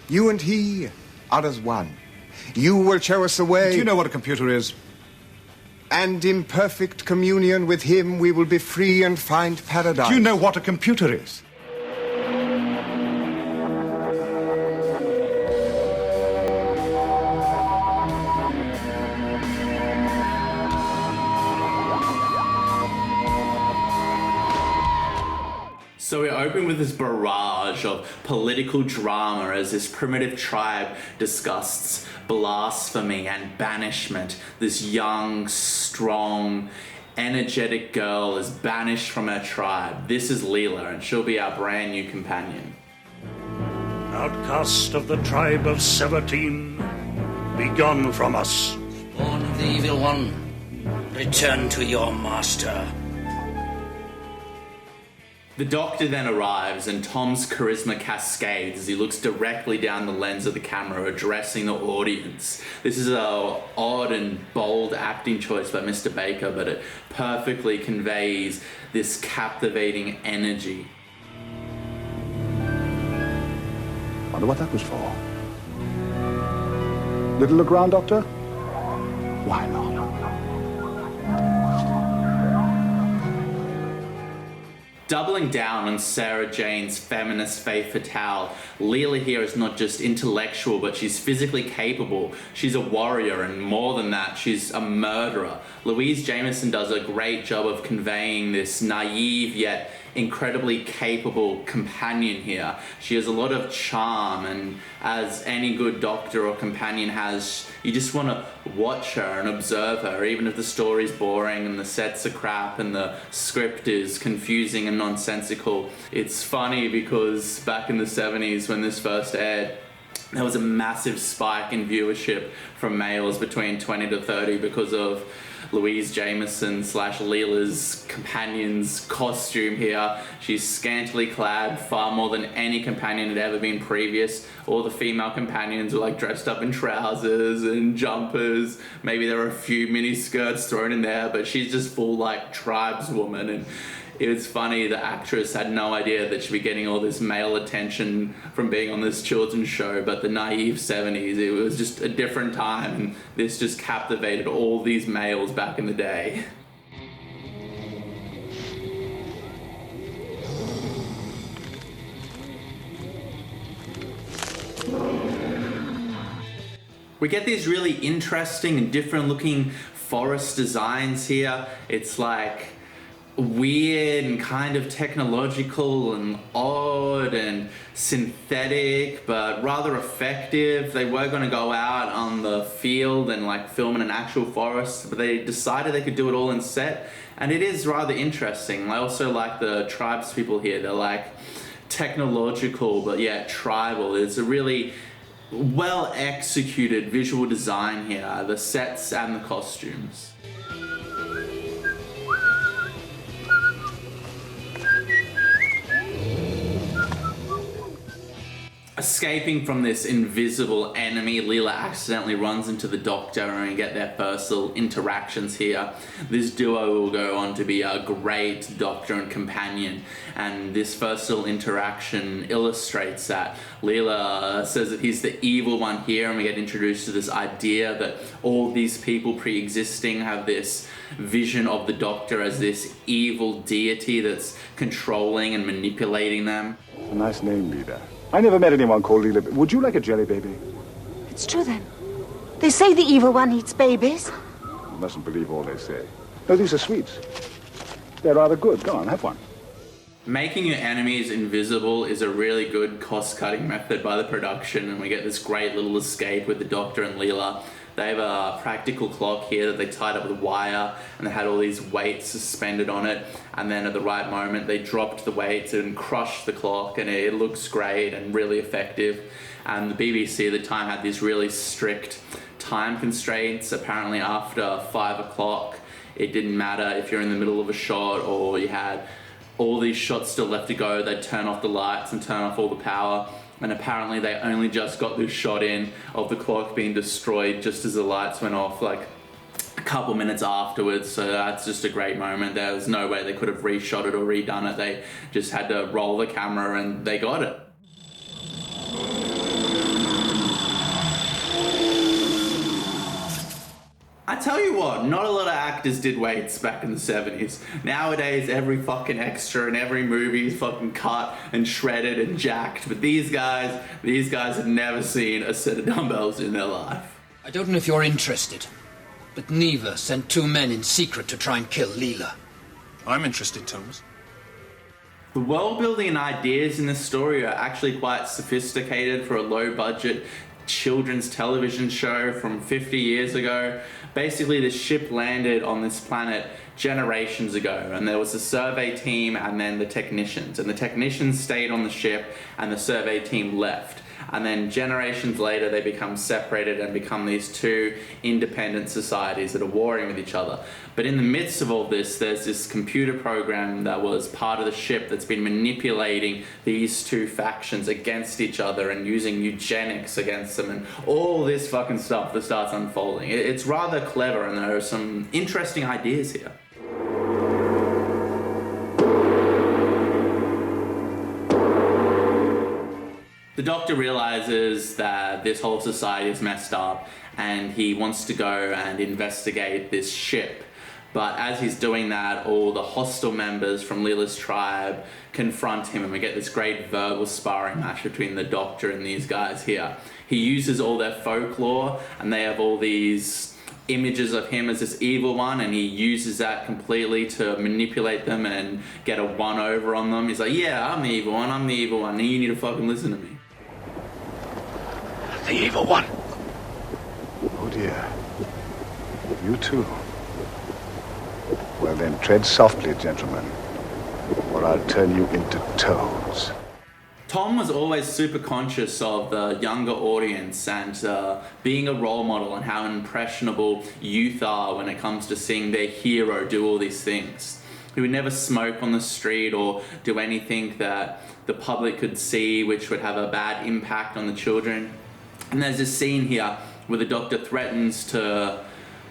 You and he are as one. You will show us the way. Do you know what a computer is? And in perfect communion with him, we will be free and find paradise. Do you know what a computer is? So we open with this barrage of political drama as this primitive tribe discusses blasphemy and banishment. This young, strong, energetic girl is banished from her tribe. This is Leela, and she'll be our brand new companion. Outcast of the tribe of 17, begone from us. Born of the evil one, return to your master. The Doctor then arrives, and Tom's charisma cascades as he looks directly down the lens of the camera, addressing the audience. This is an odd and bold acting choice by Mr. Baker, but it perfectly conveys this captivating energy. Wonder what that was for. Little look round, Doctor? Why not? Doubling down on Sarah Jane's feminist faith fatale, Leela here is not just intellectual, but she's physically capable. She's a warrior, and more than that, she's a murderer. Louise Jameson does a great job of conveying this naive yet incredibly capable companion here. She has a lot of charm, and as any good doctor or companion has, you just want to watch her and observe her, even if the story's boring and the sets are crap and the script is confusing and nonsensical. It's funny because back in the 70s when this first aired, there was a massive spike in viewership from males between 20 to 30 because of Louise Jameson / Leela's companion's costume here. She's scantily clad, far more than any companion had ever been previous. All the female companions were like dressed up in trousers and jumpers. Maybe there were a few mini skirts thrown in there, but she's just full like tribeswoman. And it was funny, the actress had no idea that she'd be getting all this male attention from being on this children's show, but the naive 70s, it was just a different time, and this just captivated all these males back in the day. We get these really interesting and different looking forest designs here. It's like weird and kind of technological and odd and synthetic, but rather effective. They were going to go out on the field and like film in an actual forest, but they decided they could do it all in set, and it is rather interesting. I also like the tribespeople here. They're like technological but yet tribal. It's a really well executed visual design here, the sets and the costumes. Escaping from this invisible enemy, Leela accidentally runs into the Doctor, and we get their first little interactions here. This duo will go on to be a great Doctor and companion, and this first little interaction illustrates that. Leela says that he's the evil one here, and we get introduced to this idea that all these people pre-existing have this vision of the Doctor as this evil deity that's controlling and manipulating them. A nice name, Leela. I never met anyone called Leela. Would you like a jelly baby? It's true then. They say the evil one eats babies. You mustn't believe all they say. No, these are sweets. They're rather good. Go on, have one. Making your enemies invisible is a really good cost-cutting method by the production, and we get this great little escape with the Doctor and Leela. They have a practical clock here that they tied up with wire, and they had all these weights suspended on it, and then at the right moment they dropped the weights and crushed the clock, and it looks great and really effective. And the BBC at the time had these really strict time constraints. Apparently after 5 o'clock it didn't matter if you're in the middle of a shot or you had all these shots still left to go, they'd turn off the lights and turn off all the power. And apparently they only just got this shot in of the clock being destroyed just as the lights went off, like a couple minutes afterwards. So that's just a great moment. There was no way they could have reshot it or redone it. They just had to roll the camera and they got it. tell you what, not a lot of actors did weights back in the 70s. Nowadays, every fucking extra in every movie is fucking cut and shredded and jacked. But these guys have never seen a set of dumbbells in their life. I don't know if you're interested, but Neva sent 2 men in secret to try and kill Leela. I'm interested, Thomas. The world building and ideas in this story are actually quite sophisticated for a low budget children's television show from 50 years ago. Basically, the ship landed on this planet generations ago, and there was a survey team and then the technicians. And the technicians stayed on the ship and the survey team left. And then generations later, they become separated and become these 2 independent societies that are warring with each other. But in the midst of all this, there's this computer program that was part of the ship that's been manipulating these 2 factions against each other and using eugenics against them and all this fucking stuff that starts unfolding. It's rather clever, and there are some interesting ideas here. The Doctor realizes that this whole society is messed up and he wants to go and investigate this ship. But as he's doing that, all the hostile members from Leela's tribe confront him, and we get this great verbal sparring match between the Doctor and these guys here. He uses all their folklore, and they have all these images of him as this evil one, and he uses that completely to manipulate them and get a one-over on them. He's like, yeah, I'm the evil one, and you need to fucking listen to me. The evil one. Oh dear. You too. Well then, tread softly, gentlemen, or I'll turn you into toads. Tom was always super conscious of the younger audience and being a role model and how impressionable youth are when it comes to seeing their hero do all these things. He would never smoke on the street or do anything that the public could see which would have a bad impact on the children. And there's this scene here where the Doctor threatens to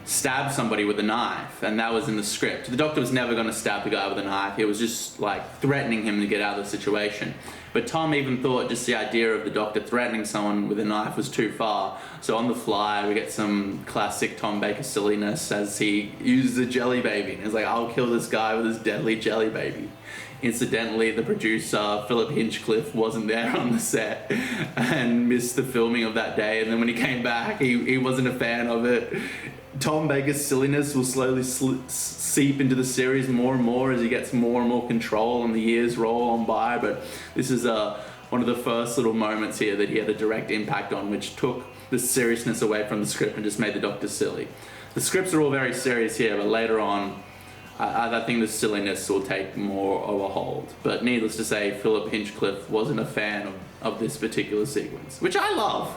stab somebody with a knife, and that was in the script. The Doctor was never going to stab the guy with a knife. He was just like threatening him to get out of the situation. But Tom even thought just the idea of the Doctor threatening someone with a knife was too far. So on the fly, we get some classic Tom Baker silliness as he uses a jelly baby. And he's like, I'll kill this guy with his deadly jelly baby. Incidentally, the producer, Philip Hinchcliffe, wasn't there on the set and missed the filming of that day. And then when he came back, he wasn't a fan of it. Tom Baker's silliness will slowly seep into the series more and more as he gets more and more control and the years roll on by. But this is one of the first little moments here that he had a direct impact on, which took the seriousness away from the script and just made the Doctor silly. The scripts are all very serious here, but later on, I think the silliness will take more of a hold. But needless to say, Philip Hinchcliffe wasn't a fan of this particular sequence, which I love.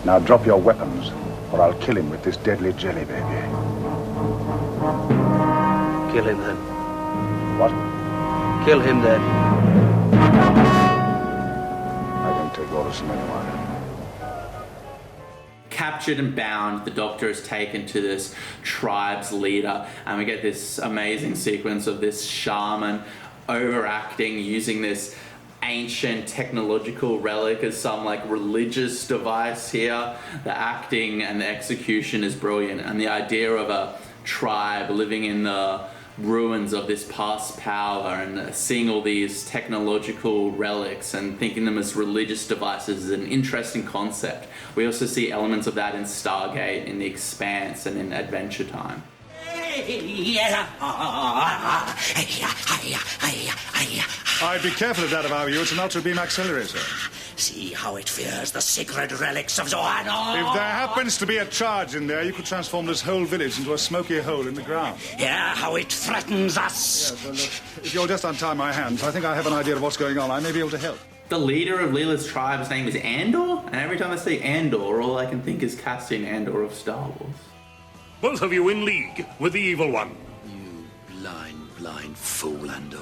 Now drop your weapons, or I'll kill him with this deadly jelly baby. Kill him then. What? Kill him then. I don't take orders from anyone. Captured and bound, the Doctor is taken to this tribe's leader, and we get this amazing sequence of this shaman overacting, using this ancient technological relic as some like religious device here. The acting and the execution is brilliant, and the idea of a tribe living in the ruins of this past power and seeing all these technological relics and thinking them as religious devices is an interesting concept. We also see elements of that in Stargate, in The Expanse, and in Adventure Time. I'd be careful of that if I were you. It's an ultra-beam accelerator. See how it fears the sacred relics of Xoanon. If there happens to be a charge in there, you could transform this whole village into a smoky hole in the ground. Yeah, how it threatens us. Yes, well, look, if you'll just untie my hands, I think I have an idea of what's going on. I may be able to help. The leader of Leela's tribe's name is Andor, and every time I say Andor, all I can think is Cassian Andor of Star Wars. Both of you in league with the evil one. You blind fool, Andor.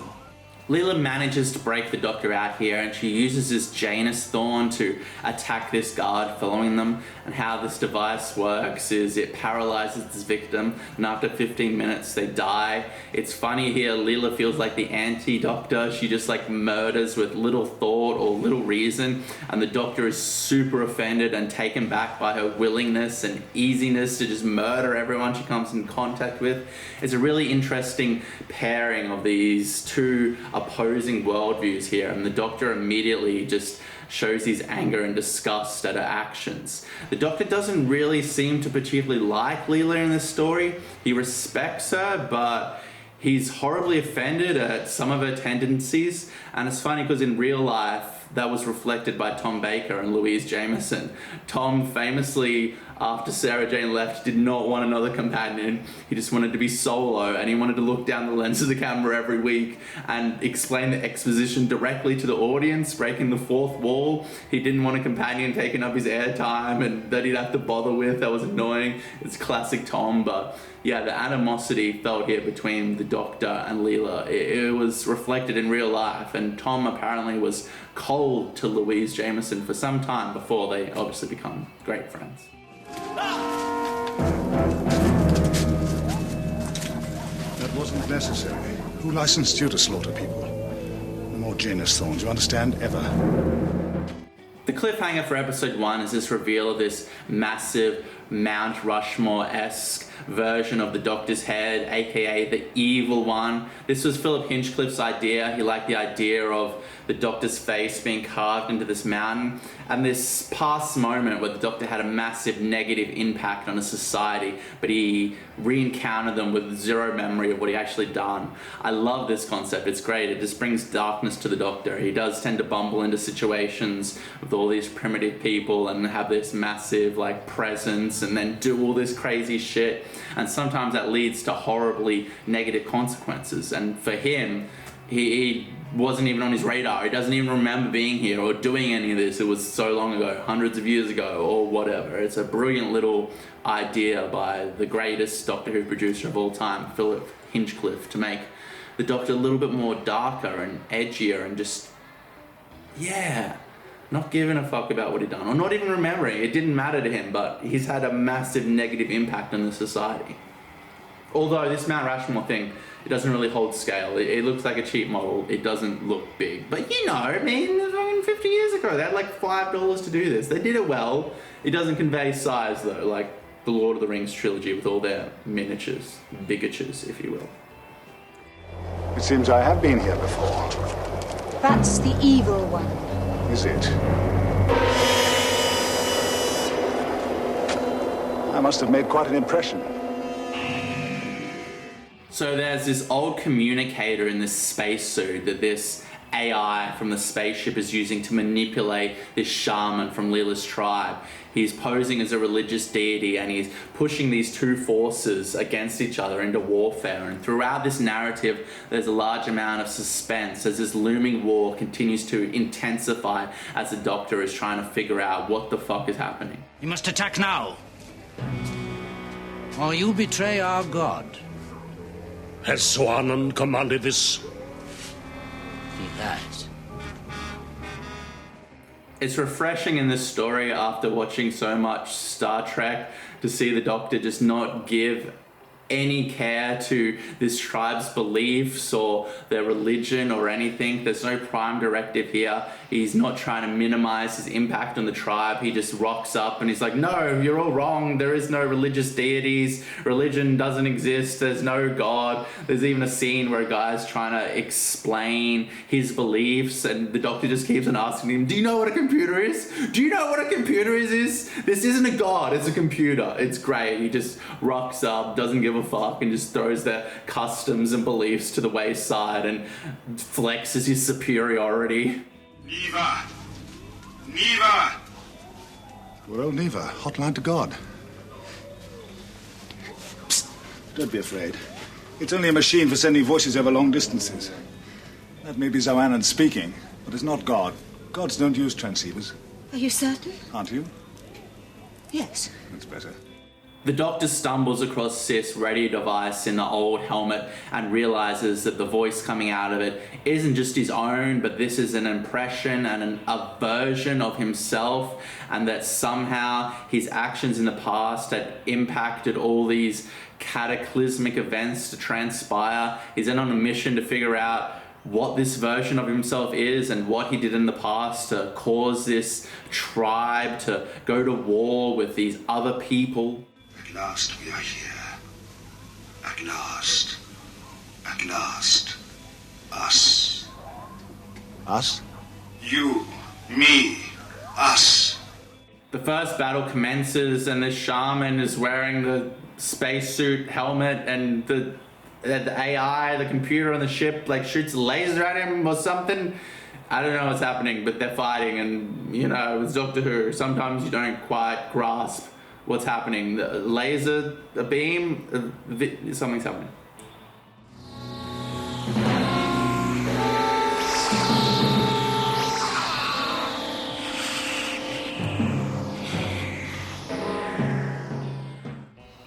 Leela manages to break the doctor out here, and she uses this Janus thorn to attack this guard following them. And how this device works is it paralyzes this victim, and after 15 minutes they die. It's funny here, Leela feels like the anti-doctor. She just like murders with little thought or little reason, and the doctor is super offended and taken back by her willingness and easiness to just murder everyone she comes in contact with. It's a really interesting pairing of these two opposing worldviews here, and the doctor immediately just shows his anger and disgust at her actions. The doctor doesn't really seem to particularly like Leela in this story. He respects her, but he's horribly offended at some of her tendencies, and it's funny because in real life that was reflected by Tom Baker and Louise Jameson. Tom famously, after Sarah Jane left, did not want another companion. He just wanted to be solo, and he wanted to look down the lens of the camera every week and explain the exposition directly to the audience, breaking the fourth wall. He didn't want a companion taking up his airtime and that he'd have to bother with. That was annoying. It's classic Tom, but yeah, the animosity felt here between the Doctor and Leela, it was reflected in real life, and Tom apparently was cold to Louise Jameson for some time before they obviously become great friends. That wasn't necessary. Who licensed you to slaughter people? No more Janus thorns, you understand? Ever. The cliffhanger for episode 1 is this reveal of this massive Mount Rushmore-esque version of the Doctor's head, aka the evil one. This was Philip Hinchcliffe's idea. He liked the idea of the Doctor's face being carved into this mountain, and this past moment where the Doctor had a massive negative impact on a society, but he re-encountered them with zero memory of what he actually done. I love this concept. It's great. It just brings darkness to the Doctor. He does tend to bumble into situations with all these primitive people and have this massive like presence and then do all this crazy shit, and sometimes that leads to horribly negative consequences. And for him, he wasn't even on his radar. He doesn't even remember being here or doing any of this. It was so long ago, hundreds of years ago or whatever. It's a brilliant little idea by the greatest Doctor Who producer of all time, Philip Hinchcliffe, to make the Doctor a little bit more darker and edgier and just, yeah, not giving a fuck about what he'd done or not even remembering. It didn't matter to him, but he's had a massive negative impact on the society. Although this Mount Rushmore thing, it doesn't really hold scale. It looks like a cheap model. It doesn't look big. But you know, I mean, 50 years ago, they had like $5 to do this. They did it well. It doesn't convey size though, like the Lord of the Rings trilogy with all their miniatures, bigatures, if you will. It seems I have been here before. That's the evil one. Is it? I must have made quite an impression. So there's this old communicator in this spacesuit that this AI from the spaceship is using to manipulate this shaman from Leela's tribe. He's posing as a religious deity and he's pushing these two forces against each other into warfare. And throughout this narrative, there's a large amount of suspense as this looming war continues to intensify as the Doctor is trying to figure out what the fuck is happening. You must attack now, or you betray our god. Has Xoanon commanded this? He has. It's refreshing in this story after watching so much Star Trek to see the Doctor just not give any care to this tribe's beliefs or their religion or anything. There's no prime directive here. He's not trying to minimize his impact on the tribe. He just rocks up and he's like, no, you're all wrong. There is no religious deities. Religion doesn't exist. There's no God. There's even a scene where a guy's trying to explain his beliefs and the Doctor just keeps on asking him, do you know what a computer is? Do you know what a computer is? This isn't a God, it's a computer. It's great. He just rocks up, doesn't give a fuck, and just throws their customs and beliefs to the wayside and flexes his superiority. Neva! Neva! Well, Neva, hotline to God. Psst, don't be afraid. It's only a machine for sending voices over long distances. That may be Xoanon speaking, but it's not God. Gods don't use transceivers. Are you certain? Aren't you? Yes. That's better. The Doctor stumbles across Sif's radio device in the old helmet and realizes that the voice coming out of it isn't just his own, but this is an impression and a version of himself, and that somehow his actions in the past had impacted all these cataclysmic events to transpire. He's then on a mission to figure out what this version of himself is and what he did in the past to cause this tribe to go to war with these other people. At last we are here. At last. At last. Us. Us? You. Me. Us. The first battle commences and the shaman is wearing the spacesuit helmet, and the AI, the computer on the ship, like shoots a laser at him or something. I don't know what's happening, but they're fighting, and you know, it's Doctor Who. Sometimes you don't quite grasp what's happening. The laser, a beam, something's happening.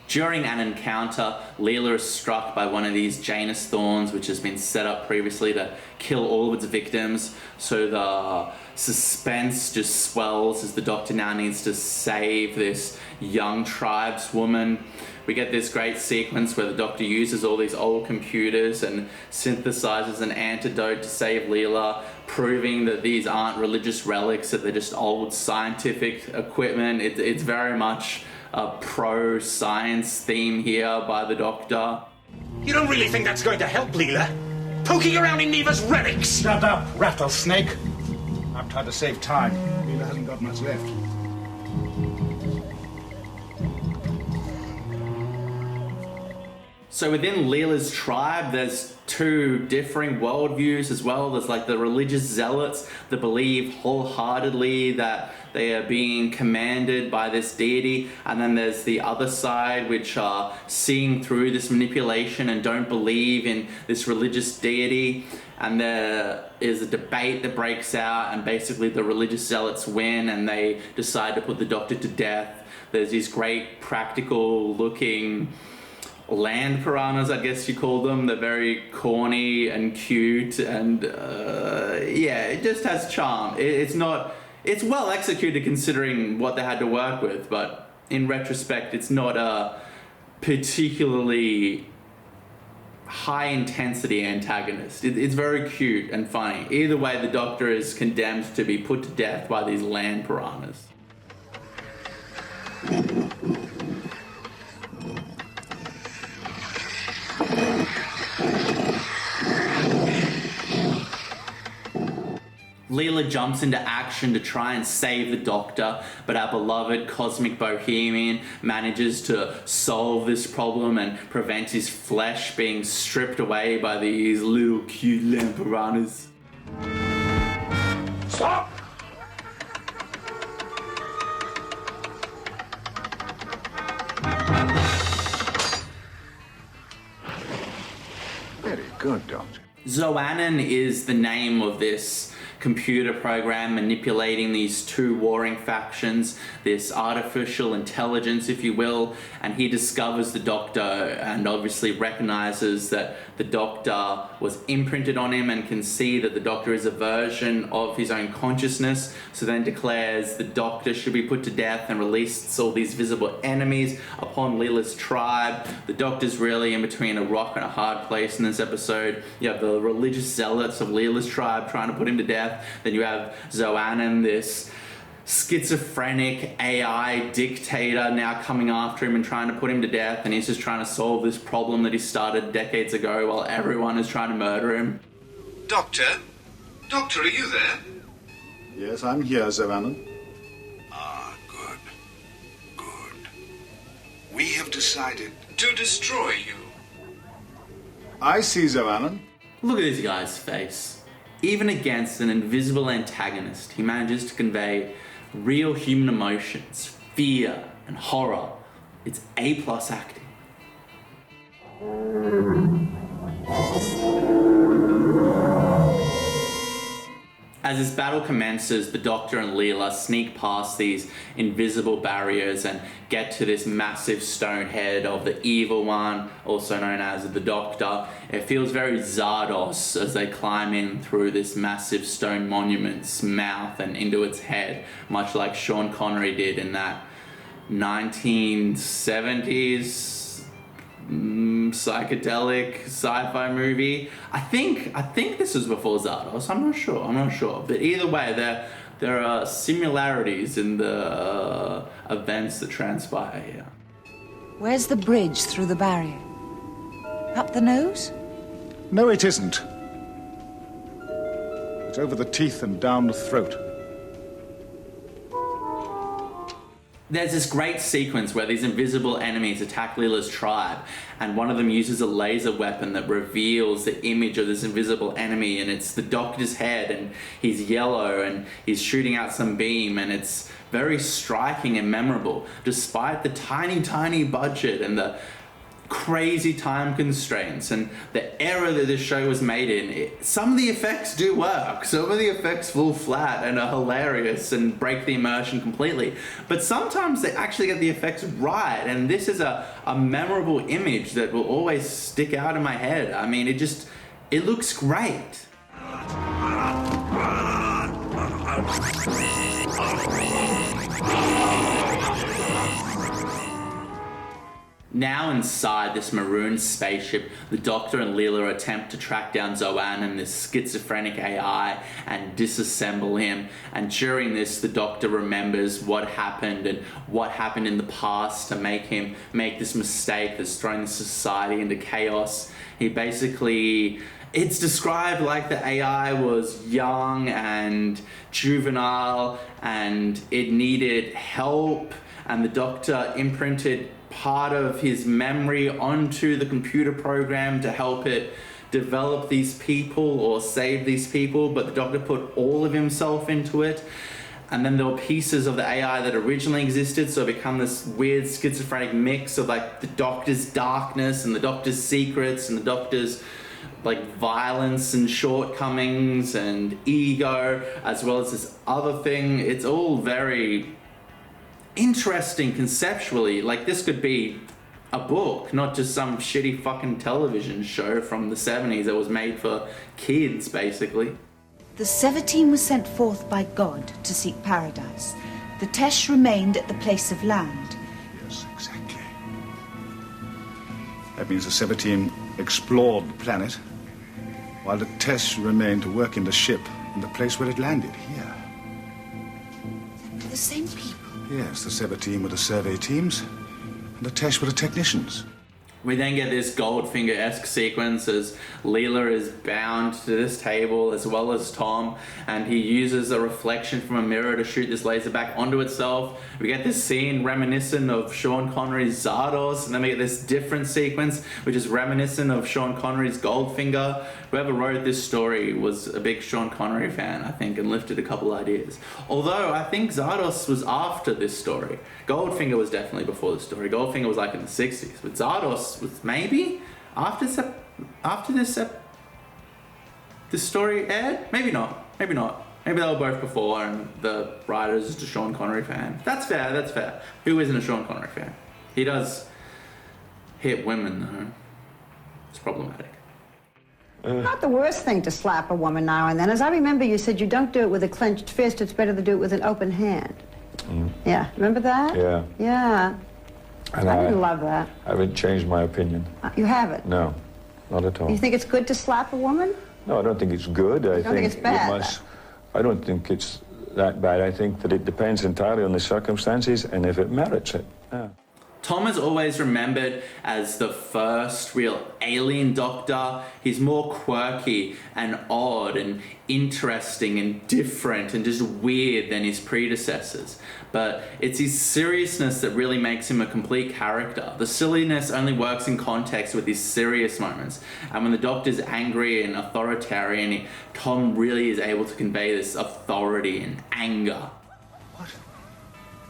During an encounter, Leela is struck by one of these Janus thorns, which has been set up previously to kill all of its victims. So the suspense just swells as the Doctor now needs to save this young tribeswoman. We get this great sequence where the Doctor uses all these old computers and synthesizes an antidote to save Leela, proving that these aren't religious relics, that they're just old scientific equipment. It's very much a pro-science theme here by the Doctor. You don't really think that's going to help, Leela? Poking around in Neva's relics! Shut up, rattlesnake. I'm trying to save time. Leela hasn't got much left. So within Leela's tribe, there's two differing worldviews as well. There's like the religious zealots that believe wholeheartedly that they are being commanded by this deity, and then there's the other side which are seeing through this manipulation and don't believe in this religious deity. And there is a debate that breaks out, and basically the religious zealots win and they decide to put the Doctor to death. There's these great practical looking land piranhas, I guess you call them. They're very corny and cute, and yeah, it just has charm. It's well executed considering what they had to work with, but in retrospect, it's not a particularly high intensity antagonist. It's very cute and funny. Either way, the Doctor is condemned to be put to death by these land piranhas. Leela jumps into action to try and save the Doctor, but our beloved cosmic bohemian manages to solve this problem and prevent his flesh being stripped away by these little cute land piranhas. Stop! Very good, Doctor. Xoanon is the name of this computer program manipulating these two warring factions, this artificial intelligence, if you will, and he discovers the Doctor and obviously recognizes that the Doctor was imprinted on him and can see that the Doctor is a version of his own consciousness, so then declares the Doctor should be put to death and releases all these visible enemies upon Leela's tribe. The Doctor's really in between a rock and a hard place in this episode. You have the religious zealots of Leela's tribe trying to put him to death. Then you have Xoanon, this schizophrenic AI dictator, now coming after him and trying to put him to death, and he's just trying to solve this problem that he started decades ago while everyone is trying to murder him. Doctor? Doctor, are you there? Yes, I'm here, Xoanon. Ah, good. Good. We have decided to destroy you. I see, Xoanon. Look at this guy's face. Even against an invisible antagonist, he manages to convey real human emotions, fear and horror. It's A+ acting. As this battle commences, the Doctor and Leela sneak past these invisible barriers and get to this massive stone head of the Evil One, also known as the Doctor. It feels very Zardos as they climb in through this massive stone monument's mouth and into its head, much like Sean Connery did in that 1970s psychedelic sci-fi movie. I think this was before Zardos. I'm not sure. But either way, there are similarities in the events that transpire here. Where's the bridge through the barrier? Up the nose? No, it isn't. It's over the teeth and down the throat. There's this great sequence where these invisible enemies attack Leela's tribe, and one of them uses a laser weapon that reveals the image of this invisible enemy, and it's the Doctor's head, and he's yellow, and he's shooting out some beam, and it's very striking and memorable, despite the tiny budget and the crazy time constraints and the era that this show was made in. Some of the effects do work. Some of the effects fall flat and are hilarious and break the immersion completely. But sometimes they actually get the effects right, and this is a memorable image that will always stick out in my head. I mean, it looks great. Now inside this maroon spaceship, the Doctor and Leela attempt to track down Xoanon, this schizophrenic AI, and disassemble him. And during this, the Doctor remembers what happened and what happened in the past to make him make this mistake that's thrown the society into chaos. It's described like the AI was young and juvenile and it needed help, and the Doctor imprinted part of his memory onto the computer program to help it develop these people or save these people, but the Doctor put all of himself into it. And then there were pieces of the AI that originally existed, so it became this weird schizophrenic mix of like the Doctor's darkness and the Doctor's secrets and the Doctor's like violence and shortcomings and ego, as well as this other thing. It's all very interesting conceptually. Like, this could be a book, not just some shitty fucking television show from the 70s that was made for kids, basically. The Seventeen was sent forth by God to seek paradise. The Tesh remained at the place of land. Yes, exactly. That means the 17 explored the planet, while the Tesh remained to work in the ship in the place where it landed, here. The same people. Yes, the 17 were the survey teams, and the Tesh were the technicians. We then get this Goldfinger-esque sequence as Leela is bound to this table as well as Tom, and he uses a reflection from a mirror to shoot this laser back onto itself. We get this scene reminiscent of Sean Connery's Zardos, and then we get this different sequence which is reminiscent of Sean Connery's Goldfinger. Whoever wrote this story was a big Sean Connery fan, I think, and lifted a couple ideas. Although I think Zardos was after this story. Goldfinger was definitely before the story. Goldfinger was like in the 60s, but Zardos was maybe after this story aired? Maybe not. Maybe they were both before and the writer is just a Sean Connery fan. That's fair. Who isn't a Sean Connery fan? He does hit women, though. It's problematic. Not the worst thing to slap a woman now and then. As I remember, you said you don't do it with a clenched fist. It's better to do it with an open hand. Yeah, remember that? Yeah. Yeah. And I didn't love that. I haven't changed my opinion. You haven't? No, not at all. You think it's good to slap a woman? No, I don't think it's good. I don't think it's bad? I don't think it's that bad. I think that it depends entirely on the circumstances and if it merits it. Yeah. Tom is always remembered as the first real alien Doctor. He's more quirky and odd and interesting and different and just weird than his predecessors. But it's his seriousness that really makes him a complete character. The silliness only works in context with his serious moments. And when the Doctor's angry and authoritarian, Tom really is able to convey this authority and anger.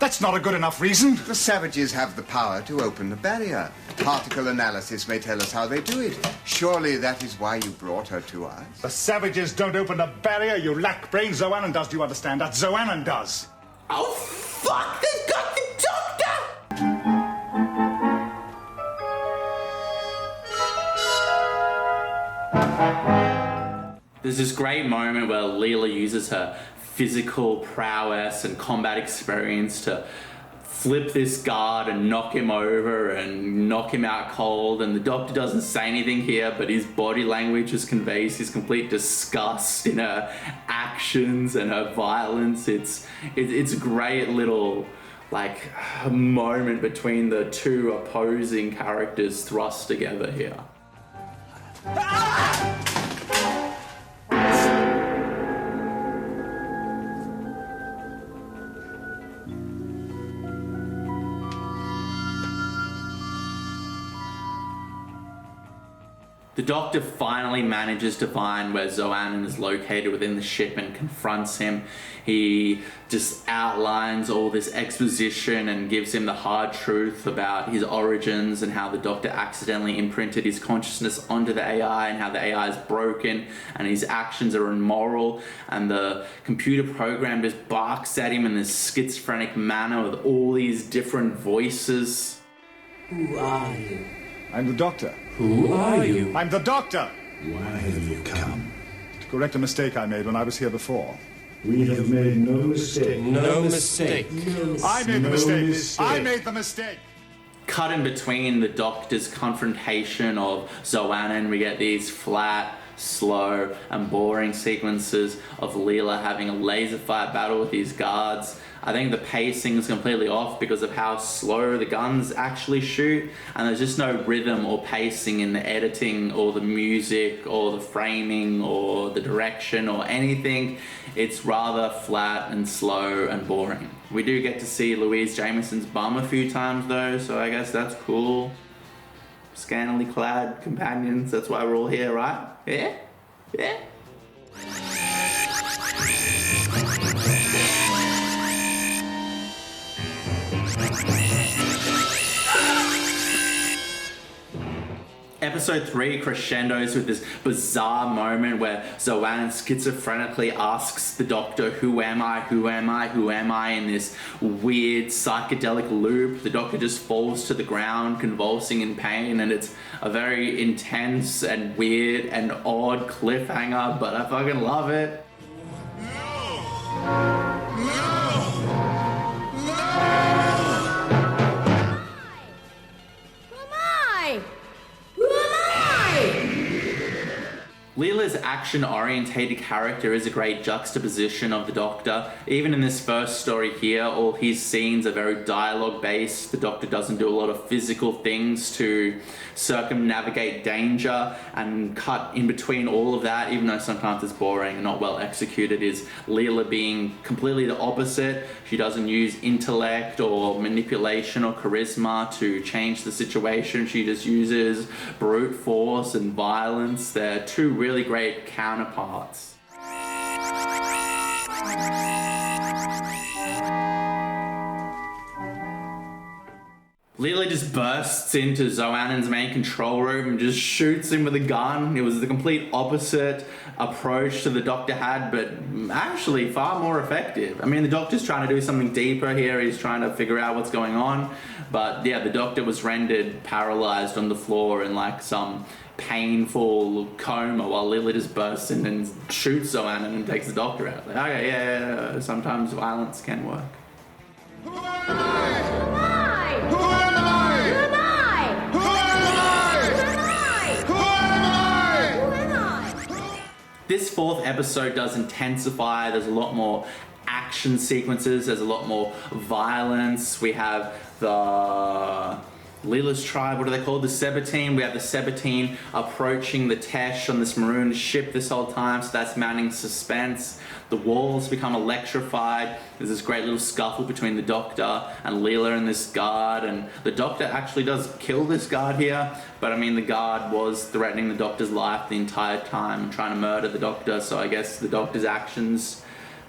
That's not a good enough reason. The savages have the power to open the barrier. Particle analysis may tell us how they do it. Surely that is why you brought her to us. The savages don't open the barrier. You lack brains. Xoanon does. Do you understand? That Xoanon does. Oh, fuck! They've got the doctor! There's this great moment where Leela uses her physical prowess and combat experience to flip this guard and knock him over and knock him out cold, and the doctor doesn't say anything here, but his body language just conveys his complete disgust in her actions and her violence. It's a great little moment between the two opposing characters thrust together here. The Doctor finally manages to find where Xoanon is located within the ship and confronts him. He just outlines all this exposition and gives him the hard truth about his origins and how the Doctor accidentally imprinted his consciousness onto the AI and how the AI is broken and his actions are immoral, and the computer program just barks at him in this schizophrenic manner with all these different voices. Who are you? I'm the Doctor. Who are you? I'm the Doctor! Why have you come? To correct a mistake I made when I was here before. We have made no mistake. No mistake. I made the mistake. I made the mistake. Cut in between the Doctor's confrontation of Xoanon, we get these flat, slow, and boring sequences of Leela having a laser fight battle with these guards. I think the pacing is completely off because of how slow the guns actually shoot, and there's just no rhythm or pacing in the editing or the music or the framing or the direction or anything. It's rather flat and slow and boring. We do get to see Louise Jameson's bum a few times though, so I guess that's cool. Scantily clad companions, that's why we're all here, right? Yeah? Yeah? Episode 3 crescendos with this bizarre moment where Xoanon schizophrenically asks the Doctor, who am I, who am I, who am I, in this weird psychedelic loop. The Doctor just falls to the ground, convulsing in pain, and it's a very intense and weird and odd cliffhanger, but I fucking love it. Leela's action-orientated character is a great juxtaposition of the Doctor. Even in this first story here, all his scenes are very dialogue-based. The Doctor doesn't do a lot of physical things to circumnavigate danger, and cut in between all of that, even though sometimes it's boring and not well executed, is Leela being completely the opposite. She doesn't use intellect or manipulation or charisma to change the situation. She just uses brute force and violence. They're two really great counterparts. Leela just bursts into Xoanon's main control room and just shoots him with a gun. It was the complete opposite approach to the Doctor had, but actually far more effective. I mean, the Doctor's trying to do something deeper here. He's trying to figure out what's going on. But yeah, the Doctor was rendered paralyzed on the floor in like some painful coma while Leela just bursts in and shoots Xoanon and takes the Doctor out. Like, okay, yeah, sometimes violence can work. Who am I? Who am I? Who am I? Who am I? Who am I? Who am I? Who am I? This fourth episode does intensify. There's a lot more action sequences. There's a lot more violence. We have the Leela's tribe, what are they called? The Sabatine. We have the Sabatine approaching the Tesh on this maroon ship this whole time, so that's mounting suspense. The walls become electrified. There's this great little scuffle between the Doctor and Leela and this guard, and the Doctor actually does kill this guard here, but I mean the guard was threatening the Doctor's life the entire time, trying to murder the Doctor, so I guess the Doctor's actions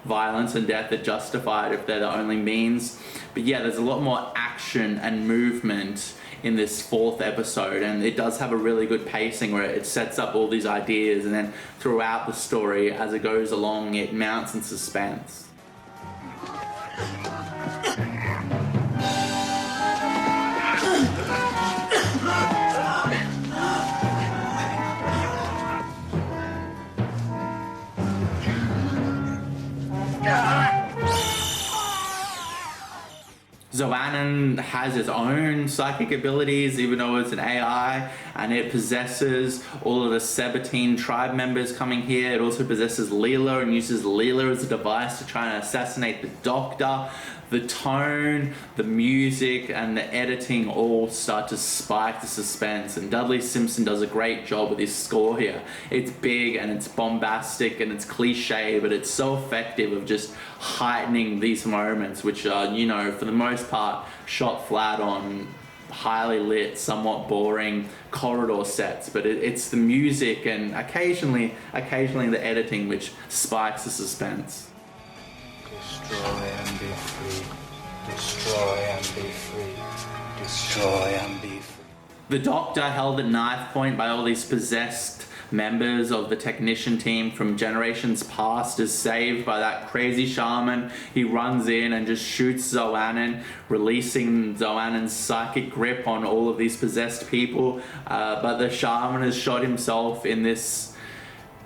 violence and death are justified if they're the only means. But yeah, there's a lot more action and movement in this 4th episode, and it does have a really good pacing where it sets up all these ideas, and then throughout the story as it goes along it mounts in suspense. Xoanon has its own psychic abilities, even though it's an AI, and it possesses all of the Sabatine tribe members coming here. It also possesses Leela and uses Leela as a device to try and assassinate the Doctor. The tone, the music, and the editing all start to spike the suspense, and Dudley Simpson does a great job with his score here. It's big and it's bombastic and it's cliche, but it's so effective of just heightening these moments, which are, you know, for the most part shot flat on highly lit, somewhat boring corridor sets, but it's the music and occasionally the editing which spikes the suspense. Destroy and be free. Destroy and be free. Destroy and be free. The Doctor, held at knife point by all these possessed members of the technician team from generations past, is saved by that crazy shaman. He runs in and just shoots Xoanon, releasing Xoanon's psychic grip on all of these possessed people. But the shaman has shot himself in this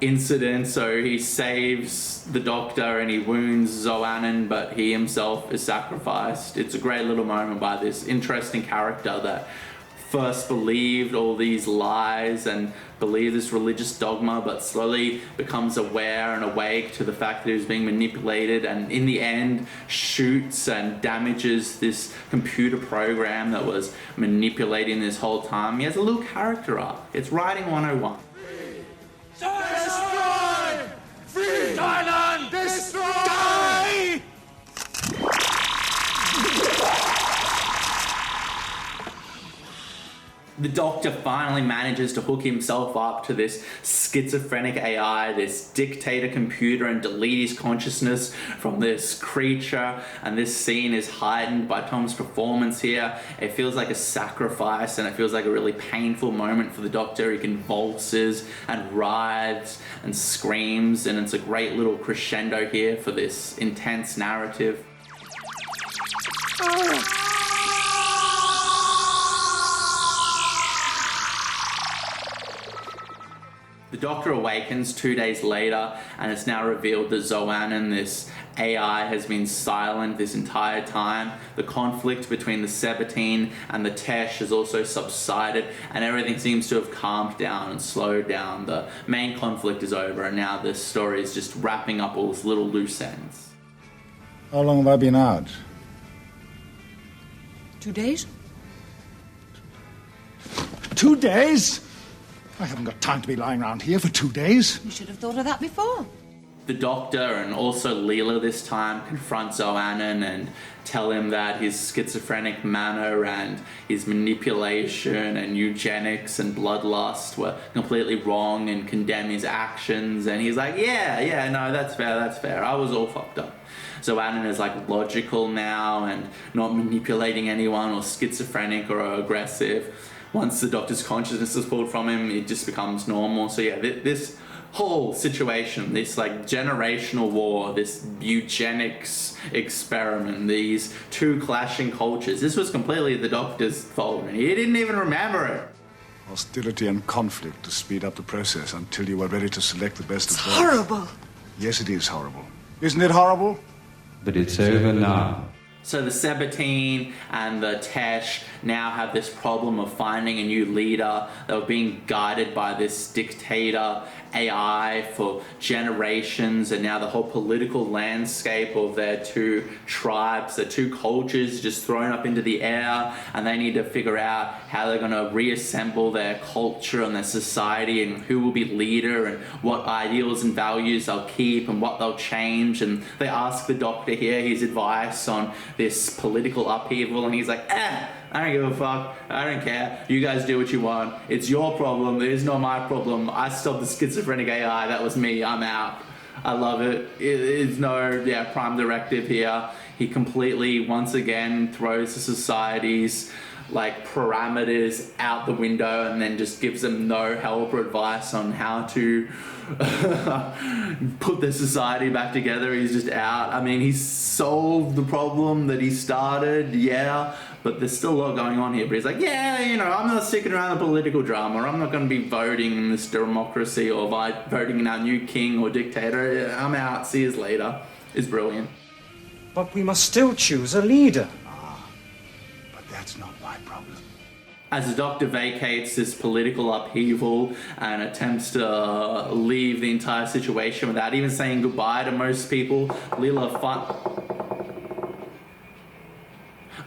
incident, so he saves the Doctor and he wounds Xoanon, but he himself is sacrificed. It's a great little moment by this interesting character that first believed all these lies and believed this religious dogma, but slowly becomes aware and awake to the fact that he was being manipulated, and in the end shoots and damages this computer program that was manipulating this whole time. He has a little character arc. It's writing 101. Destroy! Free! Thailand! Destroy! Die! The Doctor finally manages to hook himself up to this schizophrenic AI, this dictator computer, and delete his consciousness from this creature, and this scene is heightened by Tom's performance here. It feels like a sacrifice, and it feels like a really painful moment for the Doctor. He convulses and writhes and screams, and it's a great little crescendo here for this intense narrative. The Doctor awakens 2 days later, and it's now revealed that Xoanon, this AI, has been silent this entire time. The conflict between the Sabatine and the Tesh has also subsided, and everything seems to have calmed down and slowed down. The main conflict is over, and now this story is just wrapping up all its little loose ends. How long have I been out? 2 days? 2 days? I haven't got time to be lying around here for 2 days. You should have thought of that before. The Doctor, and also Leela this time, confront Xoanon and tell him that his schizophrenic manner and his manipulation and eugenics and bloodlust were completely wrong, and condemn his actions. And he's like, yeah, no, that's fair. I was all fucked up. Xoanon is like logical now and not manipulating anyone or schizophrenic or aggressive. Once the Doctor's consciousness is pulled from him, it just becomes normal. So yeah, this whole situation, this like generational war, this eugenics experiment, these two clashing cultures, this was completely the Doctor's fault, and he didn't even remember it. Hostility and conflict to speed up the process until you were ready to select the best of both. It's horrible. Yes, it is horrible. Isn't it horrible? But it's over now. So the Sabatine and the Tesh now have this problem of finding a new leader. They were being guided by this dictator AI for generations, and now the whole political landscape of their two tribes, their two cultures, just thrown up into the air, and they need to figure out how they're going to reassemble their culture and their society, and who will be leader, and what ideals and values they'll keep and what they'll change. And they ask the Doctor here his advice on this political upheaval, and he's like, I don't give a fuck. I don't care. You guys do what you want. It's your problem. It is not my problem. I stopped the schizophrenic AI. That was me. I'm out. I love it. It is no prime directive here. He completely, once again, throws the society's like parameters out the window and then just gives them no help or advice on how to put the society back together. He's just out. I mean, he's solved the problem that he started, but there's still a lot going on here. But he's like, I'm not sticking around the political drama, or I'm not going to be voting in this democracy or voting in our new king or dictator. I'm out. See you later. It's brilliant. But we must still choose a leader. But that's not my problem. As the Doctor vacates this political upheaval and attempts to leave the entire situation without even saying goodbye to most people,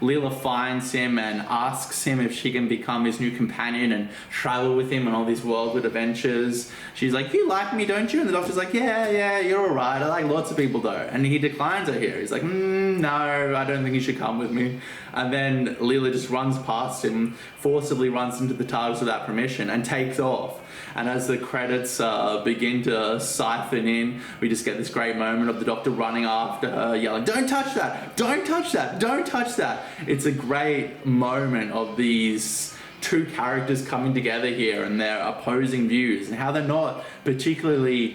Leela finds him and asks him if she can become his new companion and travel with him on all these worldwide adventures. She's like, you like me, don't you? And the Doctor's like, yeah, you're alright. I like lots of people though. And he declines her here. He's like, no, I don't think you should come with me. And then Leela just runs past him, forcibly runs into the TARDIS without permission and takes off. And as the credits begin to siphon in, we just get this great moment of the Doctor running after her, yelling, don't touch that, don't touch that, don't touch that. It's a great moment of these two characters coming together here and their opposing views and how they're not particularly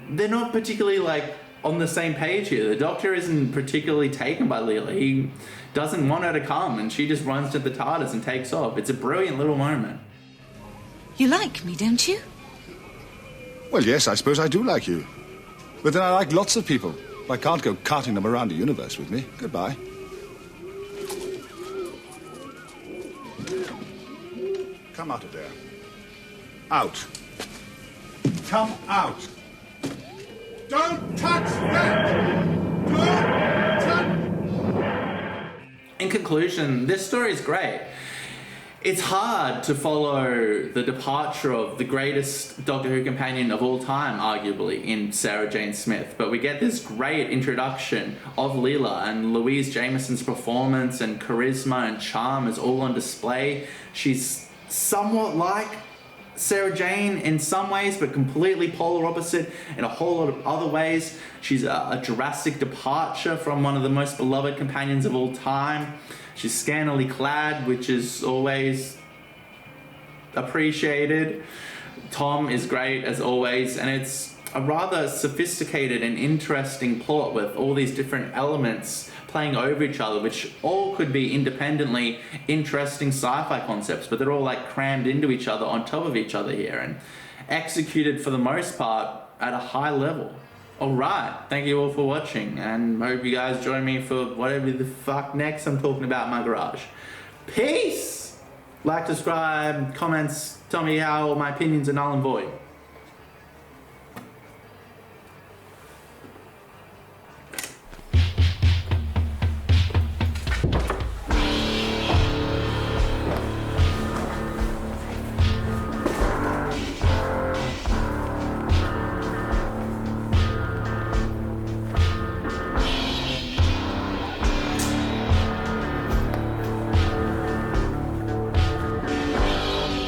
like on the same page here. The Doctor isn't particularly taken by Leela. He doesn't want her to come and she just runs to the TARDIS and takes off. It's a brilliant little moment. You like me, don't you? Well, yes, I suppose I do like you. But then I like lots of people. I can't go carting them around the universe with me. Goodbye. Come out of there. Out. Come out. Don't touch that! Don't touch... In conclusion, this story is great. It's hard to follow the departure of the greatest Doctor Who companion of all time, arguably, in Sarah Jane Smith. But we get this great introduction of Leela, and Louise Jameson's performance and charisma and charm is all on display. She's somewhat like Sarah Jane in some ways, but completely polar opposite in a whole lot of other ways. She's a drastic departure from one of the most beloved companions of all time. She's scantily clad, which is always appreciated. Tom is great as always, and it's a rather sophisticated and interesting plot with all these different elements playing over each other, which all could be independently interesting sci-fi concepts, but they're all like crammed into each other on top of each other here and executed for the most part at a high level. Alright, thank you all for watching, and hope you guys join me for whatever the fuck next I'm talking about in my garage. Peace! Like, subscribe, comments, tell me how my opinions are null and void.